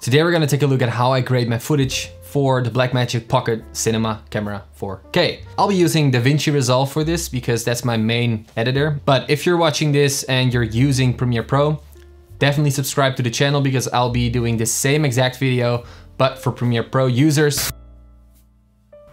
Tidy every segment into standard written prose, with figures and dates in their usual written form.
Today we're gonna take a look at how I grade my footage for the Blackmagic Pocket Cinema Camera 4K. I'll be using Davinci Resolve for this because that's my main editor. But if you're watching this and you're using Premiere Pro, definitely subscribe to the channel because I'll be doing the same exact video, but for Premiere Pro users.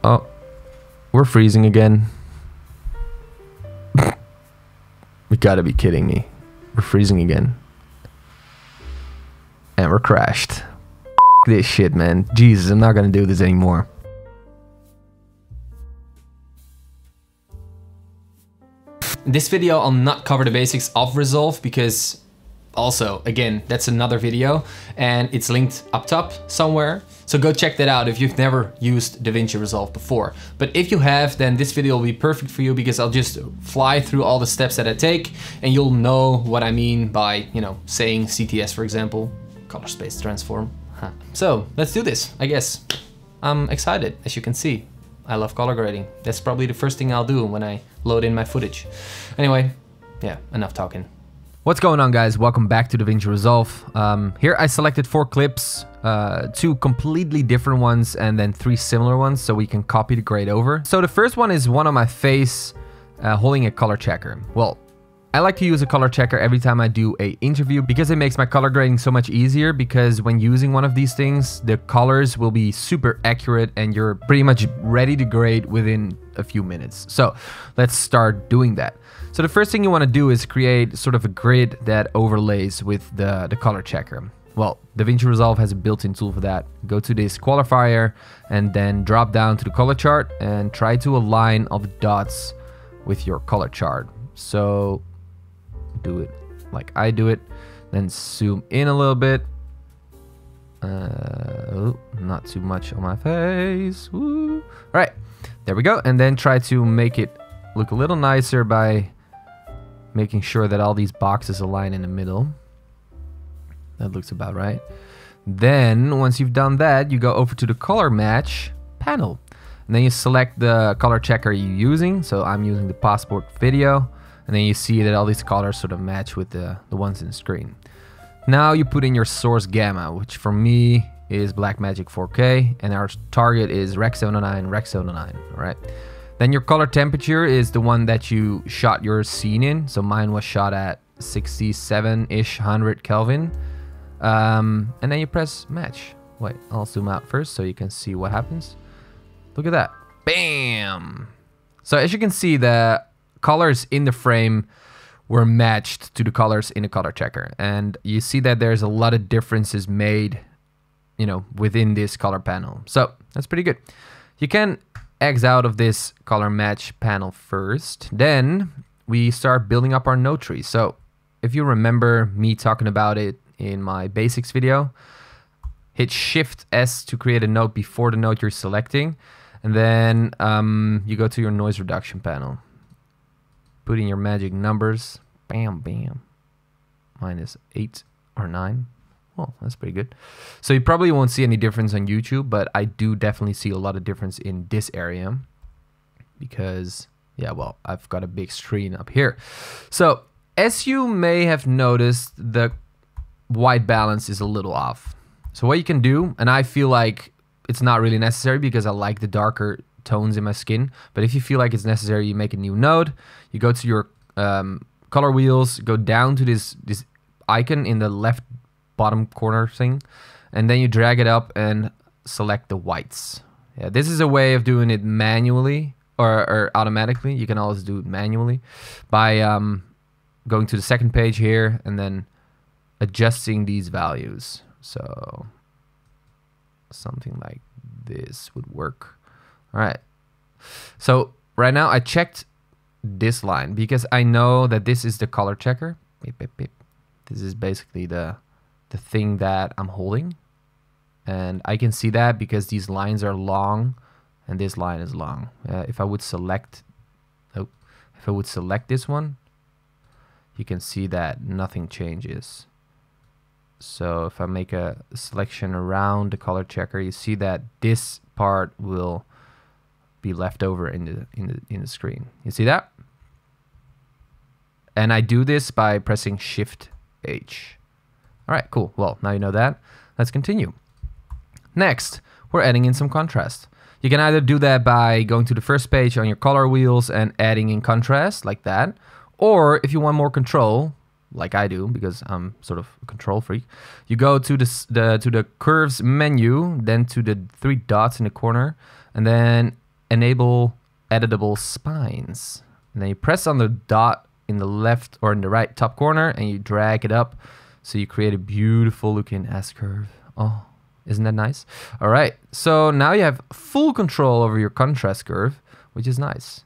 Oh, we're freezing again. You gotta be kidding me. We're freezing again. And we're crashed. This shit, man. Jesus, I'm not gonna do this anymore. In this video, I'll not cover the basics of Resolve because also, again, that's another video and it's linked up top somewhere. So go check that out if you've never used Davinci Resolve before. But if you have, then this video will be perfect for you because I'll just fly through all the steps that I take and you'll know what I mean by, you know, saying CTS, for example, color space transform. So let's do this, I guess. I'm excited, as you can see. I love color grading. That's probably the first thing I'll do when I load in my footage. Anyway, yeah, enough talking. What's going on, guys? Welcome back to Davinci Resolve. Here I selected 4 clips, 2 completely different ones and then 3 similar ones so we can copy the grade over. So the first one is one on my face holding a color checker. Well, I like to use a color checker every time I do an interview because it makes my color grading so much easier, because when using one of these things, the colors will be super accurate and you're pretty much ready to grade within a few minutes. So let's start doing that. So the first thing you want to do is create sort of a grid that overlays with the color checker. Well, Davinci Resolve has a built-in tool for that. Go to this qualifier and then drop down to the color chart and try to align all the dots with your color chart. So do it like I do it, then zoom in a little bit. Not too much on my face. Woo. All right, there we go. And then try to make it look a little nicer by making sure that all these boxes align in the middle. That looks about right. Then once you've done that, you go over to the color match panel and then you select the color checker you're using. So I'm using the Passport Video. And then you see that all these colors sort of match with the ones in the screen. Now you put in your source gamma, which for me is Blackmagic 4K, and our target is Rec 709, Rec 709, all right? Then your color temperature is the one that you shot your scene in. So mine was shot at 67-ish, 100 Kelvin. And then you press match. Wait, I'll zoom out first so you can see what happens. Look at that, bam! So as you can see, the colors in the frame were matched to the colors in the color checker, and you see that there's a lot of differences made, you know, within this color panel. So that's pretty good. You can X out of this color match panel first, then we start building up our node tree. So if you remember me talking about it in my basics video, hit Shift S to create a node before the node you're selecting, and then you go to your noise reduction panel. Put in your magic numbers, bam, bam. Mine is 8 or 9. Oh, that's pretty good. So you probably won't see any difference on YouTube, but I do definitely see a lot of difference in this area because, yeah, well, I've got a big screen up here. So as you may have noticed, the white balance is a little off. So what you can do, and I feel like it's not really necessary because I like the darker tones in my skin, but if you feel like it's necessary, you make a new node, you go to your color wheels, go down to this icon in the left bottom corner thing, and then you drag it up and select the whites. Yeah, this is a way of doing it manually or automatically. You can always do it manually by going to the second page here and then adjusting these values. So something like this would work. All right, so right now I checked this line because I know that this is the color checker. Beep, beep, beep. This is basically the thing that I'm holding, and I can see that because these lines are long and this line is long. If I would select, if I would select this one, you can see that nothing changes. So if I make a selection around the color checker, you see that this part will be left over in the screen. You see that? And I do this by pressing Shift H. All right, cool. Well, now you know that. let's continue. Next, we're adding in some contrast. You can either do that by going to the first page on your color wheels and adding in contrast like that. Or if you want more control, like I do, because I'm sort of a control freak, you go to the curves menu, then to the 3 dots in the corner, and then enable editable spines. And then you press on the dot in the left or in the right top corner and you drag it up so you create a beautiful looking S-curve. Oh, isn't that nice? All right, so now you have full control over your contrast curve, which is nice.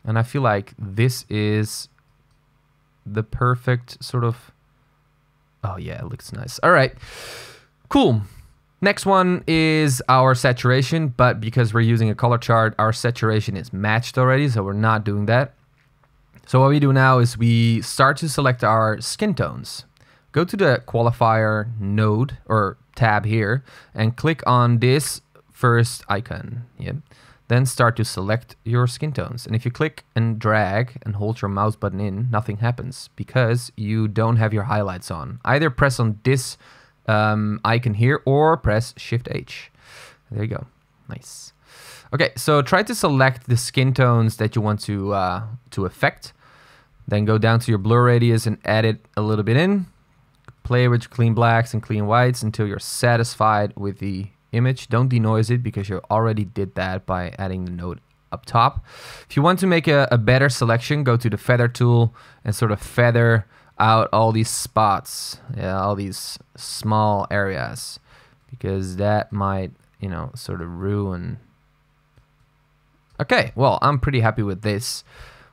And I feel like this is the perfect sort of, oh yeah, it looks nice. All right, cool. Next one is our saturation, but because we're using a color chart, our saturation is matched already, so we're not doing that. So what we do now is we start to select our skin tones. Go to the qualifier node or tab here and click on this first icon. Yeah. Then start to select your skin tones. And if you click and drag and hold your mouse button in, nothing happens because you don't have your highlights on. Either press on this icon here or press Shift H. There you go. Nice. Okay, so try to select the skin tones that you want to affect. Then go down to your blur radius and add it a little bit in. Play with clean blacks and clean whites until you're satisfied with the image. Don't denoise it because you already did that by adding the node up top. If you want to make a better selection, go to the feather tool and sort of feather out all these spots, yeah, all these small areas, because that might, you know, sort of ruin. Okay, well, I'm pretty happy with this.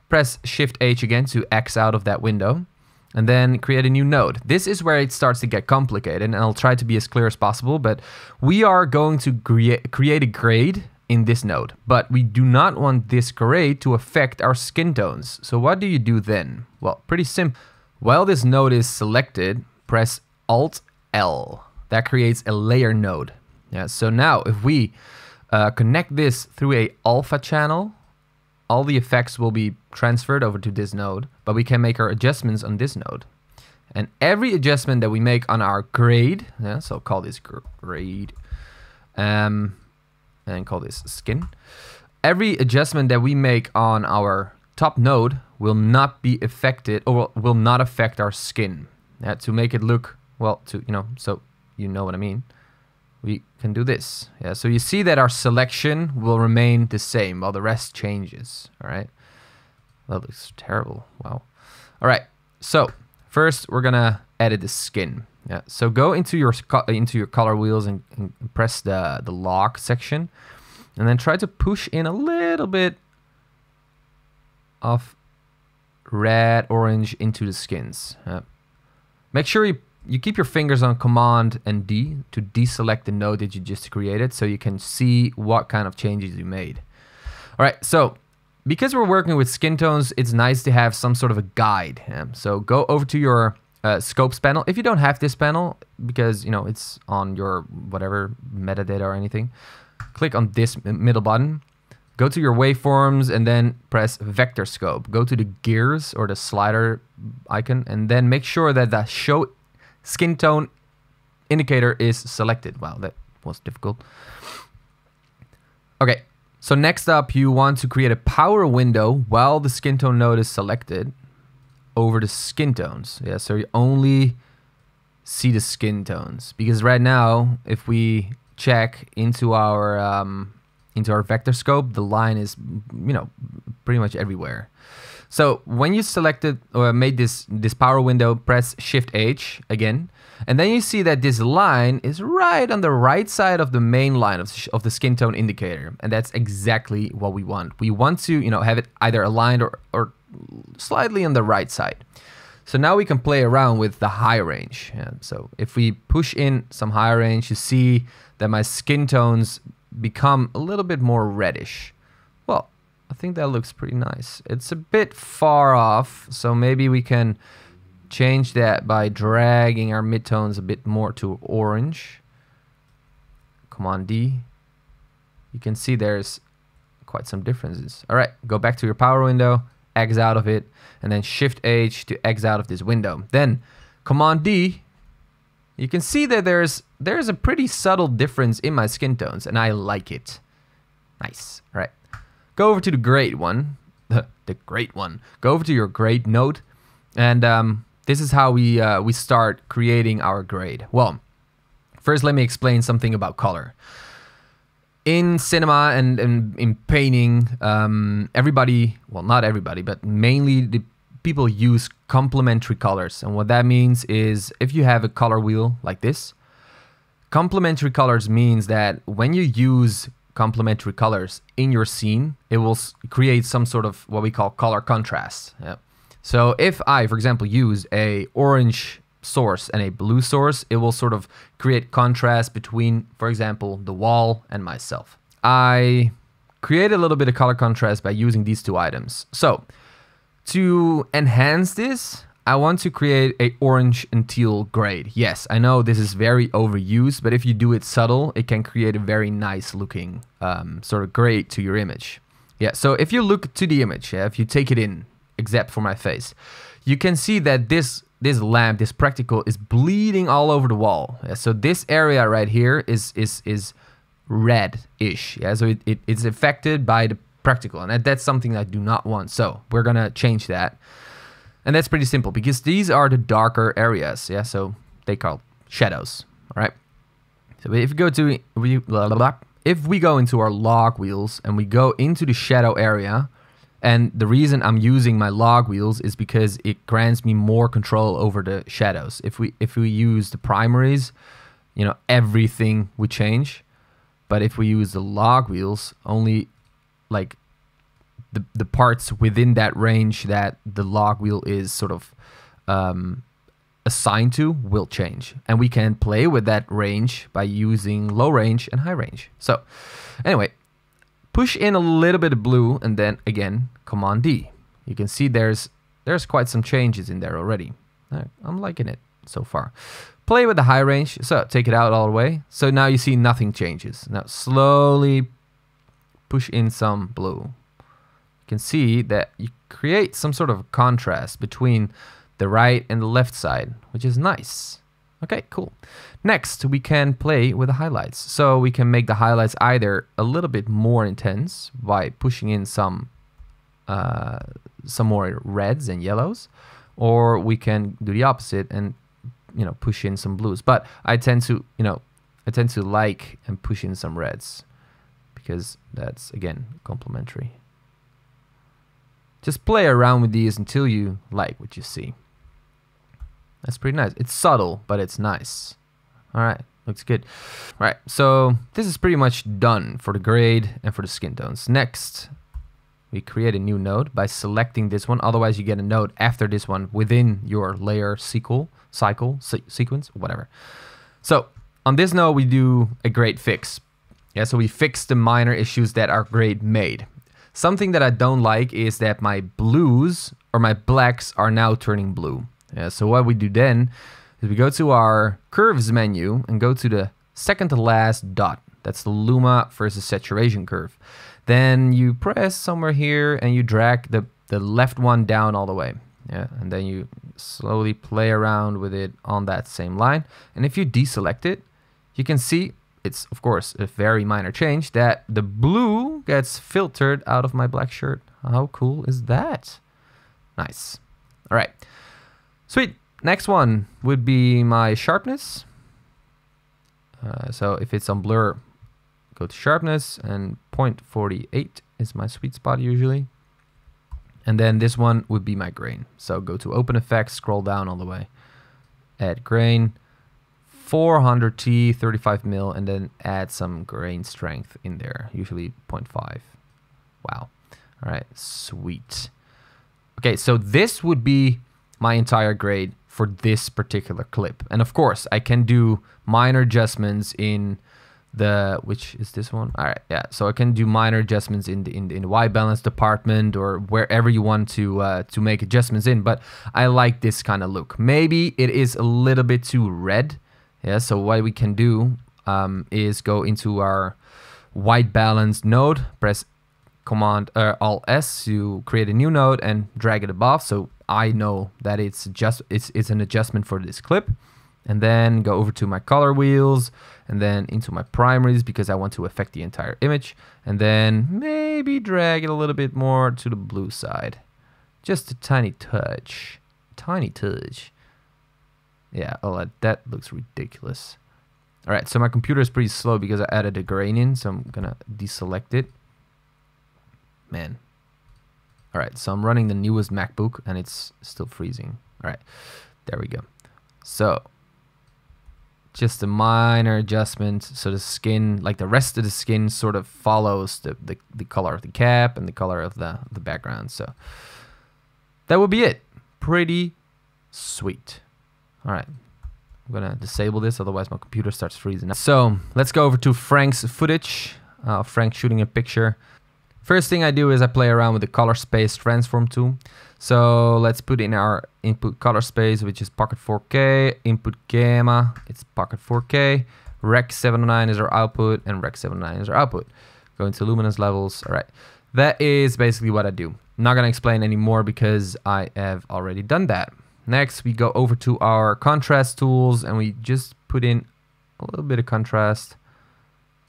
Press Shift H again to X out of that window. And then create a new node. This is where it starts to get complicated, and I'll try to be as clear as possible, but we are going to create a grade in this node, but we do not want this grade to affect our skin tones. So what do you do then? Well, pretty simple. While this node is selected, press Alt-L. That creates a layer node. Yeah, so now if we connect this through a alpha channel, all the effects will be transferred over to this node, but we can make our adjustments on this node. And every adjustment that we make on our grade, yeah, so I'll call this grade, and call this skin. Every adjustment that we make on our top node will not be affected, or will not affect our skin. Yeah, to make it look, well, to, you know, so you know what I mean. We can do this. Yeah, so you see that our selection will remain the same while the rest changes. All right. That looks terrible. Wow. All right. So first we're gonna edit the skin. Yeah. So go into your color wheels and press the lock section, and then try to push in a little bit of red, orange into the skins. Make sure you keep your fingers on Command and D to deselect the node that you just created so you can see what kind of changes you made. All right, so because we're working with skin tones, it's nice to have some sort of a guide. So go over to your scopes panel. If you don't have this panel, because you know it's on your whatever metadata or anything, click on this middle button. Go to your waveforms and then press vector scope. Go to the gears or the slider icon and then make sure that the show skin tone indicator is selected. Wow, that was difficult. Okay, so next up you want to create a power window while the skin tone node is selected over the skin tones. Yeah, so you only see the skin tones, because right now if we check into our vector scope, the line is, you know, pretty much everywhere. So when you selected or made this power window, press Shift H again, and then you see that this line is right on the right side of the main line of the skin tone indicator, and that's exactly what we want. We want to, you know, have it either aligned or slightly on the right side. So now we can play around with the high range. Yeah, so if we push in some high range, you see that my skin tones become a little bit more reddish. Well, I think that looks pretty nice. It's a bit far off, so maybe we can change that by dragging our midtones a bit more to orange. Command D. You can see there's quite some differences. All right, go back to your power window, X out of it, and then Shift H to X out of this window. Then Command D, you can see that there's a pretty subtle difference in my skin tones, and I like it. Nice. All right. Go over to the grade one. The grade one. Go over to your grade node, and this is how we start creating our grade. Well, first let me explain something about color. In cinema and in painting, everybody, well, not everybody, but mainly the people use complementary colors. And what that means is if you have a color wheel like this, complementary colors means that when you use complementary colors in your scene, it will create some sort of what we call color contrast. Yeah. So if I, for example, use a orange source and a blue source, it will sort of create contrast between, for example, the wall and myself. I create a little bit of color contrast by using these two items. So to enhance this, I want to create a orange and teal grade. Yes, I know this is very overused, but if you do it subtle, it can create a very nice looking sort of grade to your image. Yeah, so if you look to the image, yeah, if you take it in, except for my face, you can see that this lamp, this practical, is bleeding all over the wall. Yeah, so this area right here is red-ish. Yeah, so it's affected by the practical, and that's something I do not want. So we're gonna change that, and that's pretty simple because these are the darker areas. Yeah, so they call shadows. All right. So if we go into our log wheels and we go into the shadow area. And the reason I'm using my log wheels is because it grants me more control over the shadows. If we use the primaries, you know, everything would change. But if we use the log wheels, only like the parts within that range that the log wheel is sort of assigned to will change. And we can play with that range by using low range and high range. So anyway, push in a little bit of blue, and then again, Command D. You can see there's quite some changes in there already. I'm liking it so far. Play with the high range, so take it out all the way. So now you see nothing changes. Now slowly push in some blue. You can see that you create some sort of contrast between the right and the left side, which is nice. Okay, cool. Next, we can play with the highlights. So we can make the highlights either a little bit more intense by pushing in some more reds and yellows, or we can do the opposite and, you know, push in some blues. But I tend to like and push in some reds because that's, again, complementary. Just play around with these until you like what you see. That's pretty nice. It's subtle, but it's nice. All right, looks good. All right, so this is pretty much done for the grade and for the skin tones. Next, we create a new node by selecting this one. Otherwise, you get a node after this one within your layer sequence, whatever. So on this node, we do a grade fix. Yeah, so we fix the minor issues that our grade made. Something that I don't like is that my blues or my blacks are now turning blue. Yeah, so what we do then is we go to our curves menu and go to the second to last dot. That's the luma versus saturation curve. Then you press somewhere here and you drag the left one down all the way. Yeah, and then you slowly play around with it on that same line. And if you deselect it, you can see it's, of course, a very minor change that the blue gets filtered out of my black shirt. How cool is that? Nice. All right. Sweet. Next one would be my sharpness. So if it's on blur, go to sharpness, and 0.48 is my sweet spot usually. And then this one would be my grain. So go to open effects, scroll down all the way, add grain, 400T, 35 mil, and then add some grain strength in there, usually 0.5. Wow. All right, sweet. Okay, so this would be my entire grade for this particular clip. And of course, I can do minor adjustments in the, which is this one? All right, yeah. So I can do minor adjustments in the white balance department or wherever you want to make adjustments in. But I like this kind of look. Maybe it is a little bit too red. Yeah. So what we can do is go into our white balance node, press Command Alt S to create a new node and drag it above. So I know that it's an adjustment for this clip. And then go over to my color wheels and then into my primaries because I want to affect the entire image. And then maybe drag it a little bit more to the blue side. Just a tiny touch. Tiny touch. Yeah, oh, that looks ridiculous. All right, so my computer is pretty slow because I added a grain in, so I'm gonna deselect it. Man. All right, so I'm running the newest MacBook and it's still freezing. All right, there we go. So just a minor adjustment so the skin, like the rest of the skin, sort of follows the color of the cap and the color of the background. So that would be it. Pretty sweet. All right, I'm gonna disable this, otherwise my computer starts freezing. So let's go over to Frank's footage. Frank shooting a picture. First thing I do is I play around with the color space transform tool. So let's put in our input color space, which is pocket 4K, input gamma, it's pocket 4K, rec 709 is our output, and rec 709 is our output. Go into luminance levels. All right, that is basically what I do. I'm not gonna explain any more because I have already done that. Next, we go over to our contrast tools and we just put in a little bit of contrast.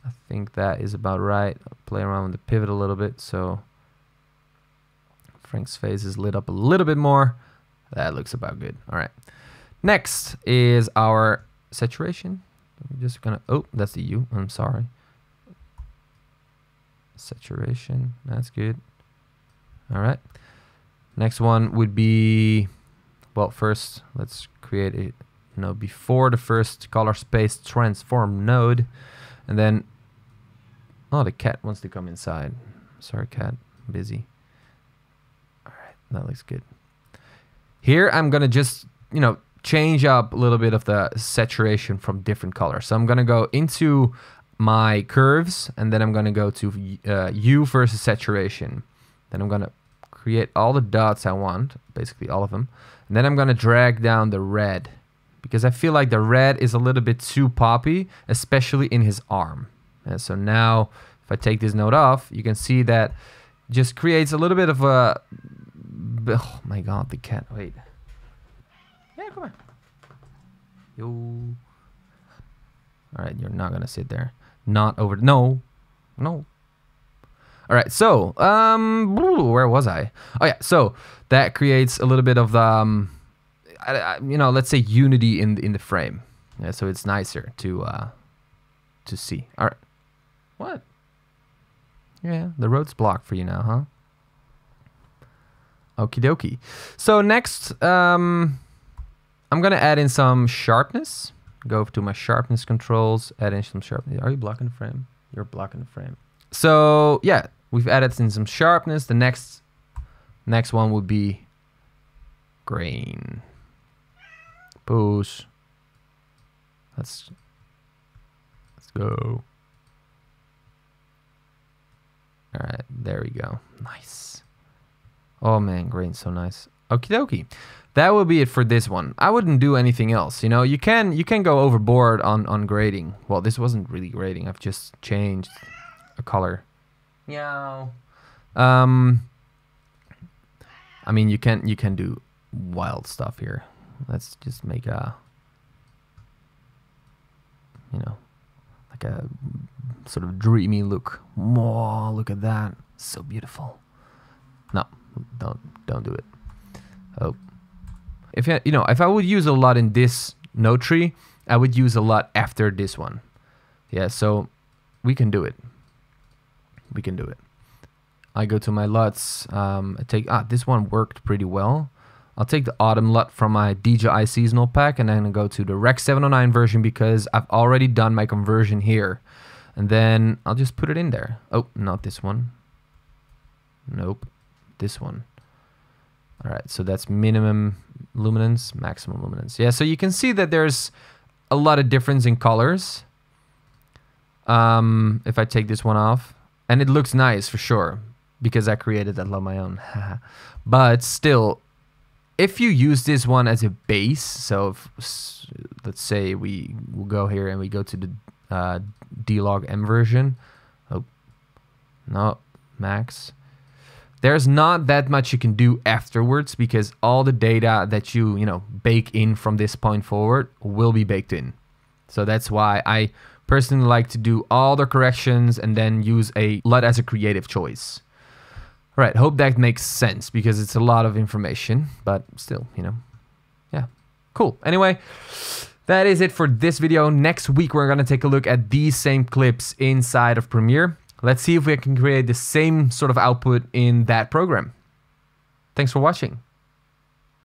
I think that is about right. I'll play around with the pivot a little bit so Frank's face is lit up a little bit more. That looks about good. All right. Next is our saturation. I'm just gonna, oh, that's the U. I'm sorry. Saturation. That's good. All right. Next one would be, well, first let's create a, no, before the first color space transform node, and then, oh, the cat wants to come inside. Sorry, cat. I'm busy. All right, that looks good. Here, I'm gonna just, change up a little bit of the saturation from different colors. So I'm gonna go into my curves, and then I'm gonna go to hue versus saturation. Then I'm gonna create all the dots I want, basically all of them. And then I'm gonna drag down the red because I feel like the red is a little bit too poppy, especially in his arm. And so now if I take this node off, you can see that just creates a little bit of a, oh my God, the cat, wait. Yeah, come on. Yo. All right, you're not gonna sit there. Not over, no. All right, so, where was I? Oh yeah, so that creates a little bit of, let's say unity in the frame. Yeah, so it's nicer to see. All right, what? Yeah, the road's blocked for you now, huh? Okie dokie. So next, I'm gonna add in some sharpness. Go to my sharpness controls, add in some sharpness. Are you blocking the frame? You're blocking the frame. So yeah, we've added in some sharpness. The next one would be grain. Push. Let's go. All right, there we go. Nice. Oh man, grain's so nice. Okie dokie. That will be it for this one. I wouldn't do anything else. You can go overboard on grading. Well, this wasn't really grading. I've just changed a color. Meow. I mean, you can do wild stuff here. Let's just make a, like a sort of dreamy look. Whoa, look at that. So beautiful. No, don't do it. Oh. If I would use a lot in this node tree, I would use a lot after this one. Yeah, so we can do it. We can do it. I go to my LUTs. I take this one worked pretty well. I'll take the autumn LUT from my DJI seasonal pack, and then I go to the Rec 709 version because I've already done my conversion here. And then I'll just put it in there. Oh, not this one. Nope, this one. All right, so that's minimum luminance, maximum luminance. Yeah, so you can see that there's a lot of difference in colors. If I take this one off, and it looks nice for sure because I created that on my own. But still, if you use this one as a base, so if, let's say we will go here and we go to the D-Log M version. Oh, no, max. There's not that much you can do afterwards because all the data that you bake in from this point forward will be baked in. So that's why I personally like to do all the corrections and then use a LUT as a creative choice. All right, hope that makes sense because it's a lot of information, but still, yeah, cool. Anyway, that is it for this video. Next week, we're gonna take a look at these same clips inside of Premiere. Let's see if we can create the same sort of output in that program. Thanks for watching.